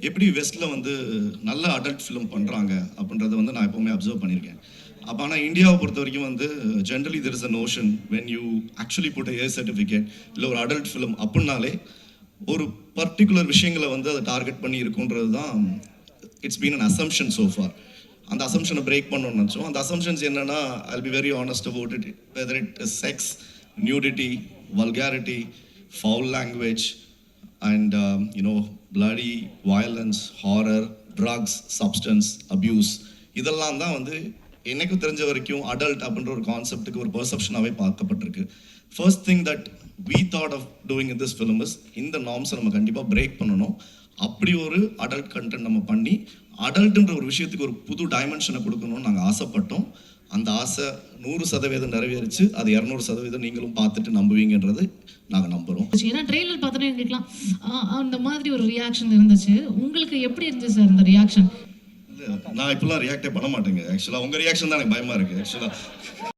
எப்படி வெஸ்ட்டில் வந்து நல்ல அடல்ட் ஃபிலிம் பண்ணுறாங்க அப்படின்றத வந்து நான் எப்போவுமே அப்சர்வ் பண்ணியிருக்கேன். அப்போ ஆனால் இந்தியாவை பொறுத்த வரைக்கும் வந்து generally there is a notion when you actually put a certificate இல்லை ஒரு அடல்ட் ஃபிலிம் அப்படின்னாலே ஒரு பர்டிகுலர் விஷயங்களை வந்து அதை டார்கெட் பண்ணி இருக்குன்றது தான் it's been an assumption so far. அந்த அசம்ஷனை பிரேக் பண்ணணும்னு நினச்சோம். அந்த அசம்ஷன்ஸ் என்னென்னா, I be very honest about it, whether it is sex, nudity, vulgarity, foul language and bloody violence, horror, drugs, substance abuse, இதெல்லாம் தான் வந்து எனக்கு தெரிஞ்ச வரைக்கும் அடல்ட் அப்படின்ற ஒரு கான்செப்டுக்கு ஒரு பெர்செப்ஷனாகவே பார்க்கப்பட்டிருக்கு. First thing that we thought of doing in this film is இந்த நார்ம்ஸை நம்ம கண்டிப்பாக பிரேக் பண்ணணும். அப்படி ஒரு அடல்ட் கண்டென்ட் நம்ம பண்ணி அடல்ட்டுன்ற ஒரு விஷயத்துக்கு ஒரு புது டைமென்ஷனை கொடுக்கணும்னு நாங்கள் ஆசைப்பட்டோம். அந்த ஆசை 100% நிறைவேறிச்சு. அது 200% நீங்களும் பார்த்துட்டு நம்புவீங்கன்றது நாங்கள் நம்புகிறோம். ஏன்னா ட்ரெய்லர் பார்த்தோன்னே எங்களுக்குலாம் அந்த மாதிரி ஒரு ரியாக்ஷன் இருந்துச்சு. உங்களுக்கு எப்படி இருந்துச்சு சார் இந்த ரியாக்ஷன்? நான் இப்பெல்லாம் ரியாக்டே பண்ண மாட்டேங்க. ஆக்சுவலாக உங்கள் ரியாக்ஷன் தான் எனக்கு பயமாக இருக்குது ஆக்சுவலாக.